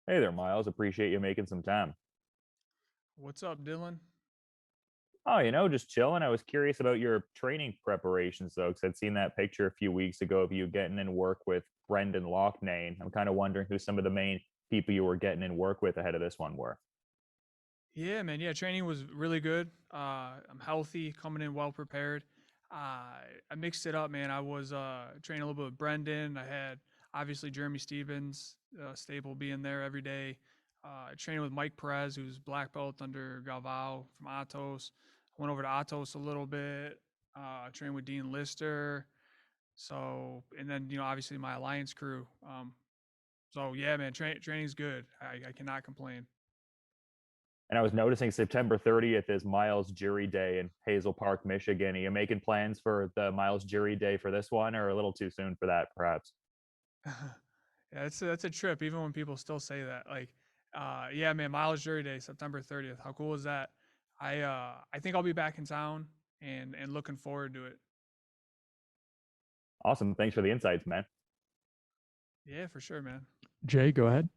Hey there, Miles. Appreciate you making some time. What's up, Dylan? Oh, just chilling. I was curious about your training preparations, though, because I'd seen that picture a few weeks ago of you getting in work with Brendan Loughnane. I'm kind of wondering who some of the main people you were getting in work with ahead of this one were. Yeah, man. Yeah, training was really good. I'm healthy, coming in well prepared. I mixed it up, man. I was training a little bit with Brendan. I had obviously Jeremy Stevens, stable being there every day. Training with Mike Perez, who's black belt under Galvao from Atos. I went over to Atos a little bit. Trained with Dean Lister. So, and then obviously my alliance crew. So yeah, man, training's good. I cannot complain. And I was noticing September 30th is Myles Jury Day in Hazel Park, Michigan. Are you making plans for the Myles Jury Day for this one, or a little too soon for that, perhaps? Yeah, that's a trip. Even when people still say that, like, yeah, man, Myles Jury Day, September 30th. How cool is that? I think I'll be back in town and looking forward to it. Awesome. Thanks for the insights, man. Yeah, for sure, man. Jay, go ahead.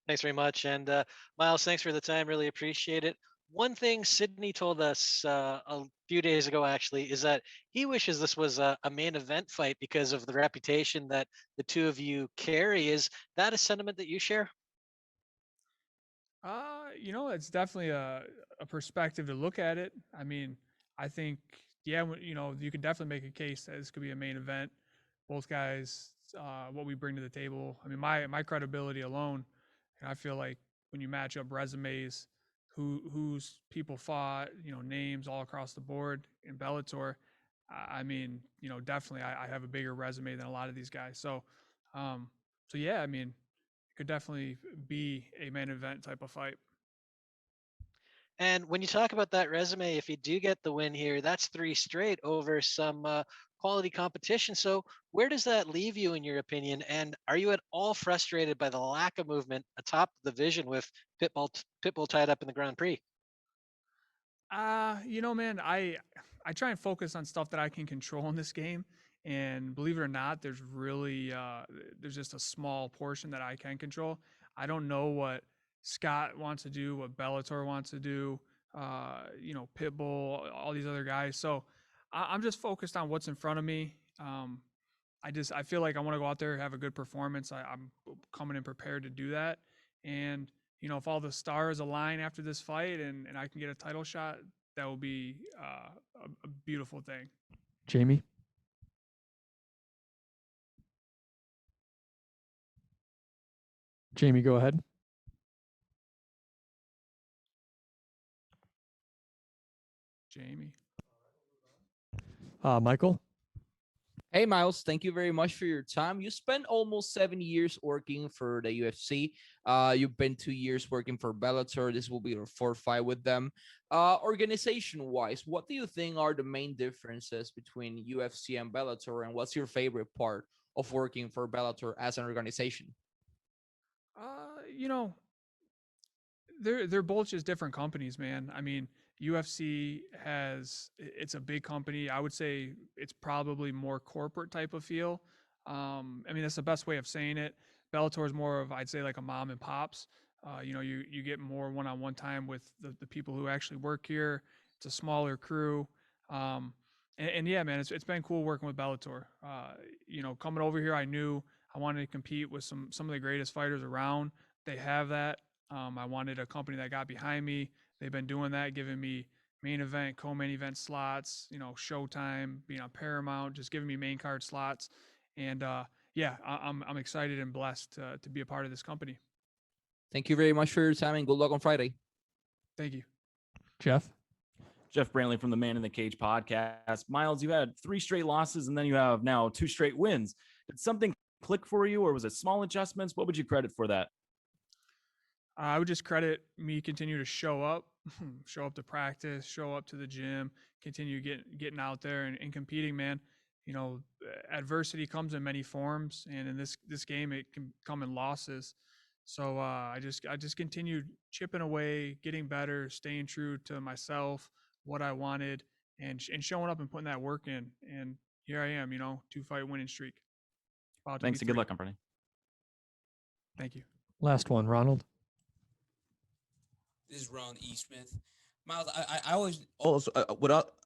Thanks very much. And Miles, thanks for the time. Really appreciate it. One thing Sydney told us a few days ago, actually, is that he wishes this was a main event fight because of the reputation that the two of you carry. Is that a sentiment that you share? It's definitely a perspective to look at it. I mean, I think yeah, you can definitely make a case that this could be a main event. Both guys, what we bring to the table. I mean, my credibility alone, and I feel like when you match up resumes, who's people fought, names all across the board in Bellator. I mean, definitely I have a bigger resume than a lot of these guys. Um, so yeah, I mean, it could definitely be a main event type of fight. And when you talk about that resume, if you do get the win here, that's three straight over some quality competition. So where does that leave you, in your opinion? And are you at all frustrated by the lack of movement atop the division with Pitbull tied up in the Grand Prix? Man, I try and focus on stuff that I can control in this game, and believe it or not, there's just a small portion that I can control. I don't know what Scott wants to do, what Bellator wants to do, Pitbull, all these other guys. So I'm just focused on what's in front of me. I feel like I want to go out there, have a good performance. I'm coming in prepared to do that, and if all the stars align after this fight and I can get a title shot, that will be a beautiful thing. Jamie. Jamie, go ahead. Jamie. Michael. Hey, Miles, thank you very much for your time. You spent almost 7 years working for the UFC. You've been 2 years working for Bellator. This will be your fourth fight with them. Organization-wise, what do you think are the main differences between UFC and Bellator, and what's your favorite part of working for Bellator as an organization? You know, they're both just different companies, man. I mean, UFC it's a big company. I would say it's probably more corporate type of feel. I mean, that's the best way of saying it. Bellator is more of, I'd say, like a mom and pops. You get more one-on-one time with the people who actually work here. It's a smaller crew. And yeah, man, it's been cool working with Bellator. Coming over here, I knew I wanted to compete with some of the greatest fighters around. They have that. I wanted a company that got behind me. They've been doing that, giving me main event, co-main event slots, Showtime, being on Paramount, just giving me main card slots. And yeah, I'm excited and blessed to be a part of this company. Thank you very much for your time, and good luck on Friday. Thank you. Jeff. Jeff Brantley from the Man in the Cage podcast. Miles, you had 3 straight losses, and then you have now 2 straight wins. Did something click for you, or was it small adjustments? What would you credit for that? I would just credit me continue to show up, show up to practice, show up to the gym, continue getting out there and competing, man. Adversity comes in many forms, and in this game, it can come in losses. So I just continued chipping away, getting better, staying true to myself, what I wanted, and showing up and putting that work in. And here I am, 2-fight winning streak. Thanks and good luck on Friday. Thank you. Last one, Ronald. This is Ron E. Smith. Miles, I always also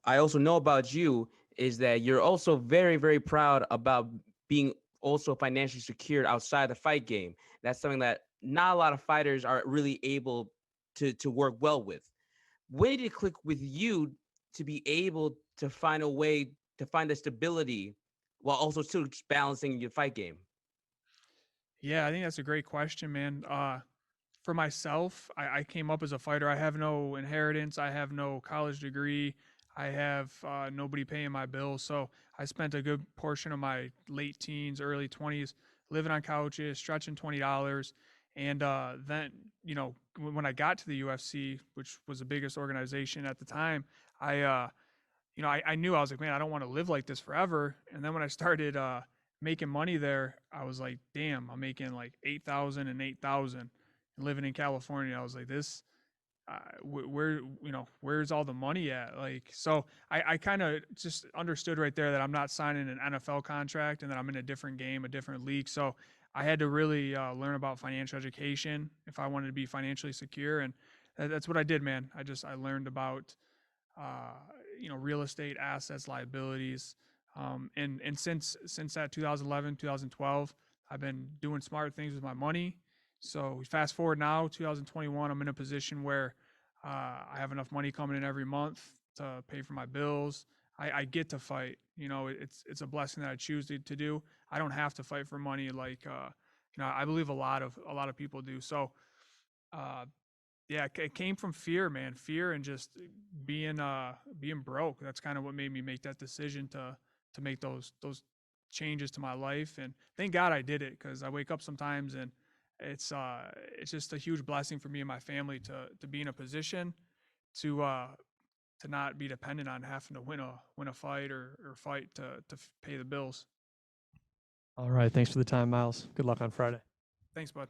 I also know about you is that you're also very, very proud about being also financially secured outside the fight game. That's something that not a lot of fighters are really able to work well with. When did it click with you to be able to find a way to find the stability while also still balancing your fight game? Yeah, I think that's a great question, man. For myself, I came up as a fighter. I have no inheritance. I have no college degree. I have nobody paying my bills. So I spent a good portion of my late teens, early 20s living on couches, stretching $20. And then, when I got to the UFC, which was the biggest organization at the time, I knew I was like, man, I don't want to live like this forever. And then when I started making money there, I was like, damn, I'm making like 8,000 and 8,000 and living in California. I was like, this, where's all the money at? Like, so I kind of just understood right there that I'm not signing an NFL contract and that I'm in a different game, a different league. So I had to really learn about financial education if I wanted to be financially secure. And that's what I did, man. I learned about, uh, real estate assets, liabilities. And since that 2011, 2012, I've been doing smart things with my money. So we fast forward now, 2021, I'm in a position where I have enough money coming in every month to pay for my bills. I get to fight. It's a blessing that I choose to do. I don't have to fight for money like I believe a lot of people do. So uh, yeah, it came from fear, man. Fear and just being broke. That's kind of what made me make that decision to make those changes to my life. And thank God I did it, because I wake up sometimes and it's just a huge blessing for me and my family to be in a position to not be dependent on having to win a fight or fight to pay the bills. All right. Thanks for the time, Miles. Good luck on Friday. Thanks, bud.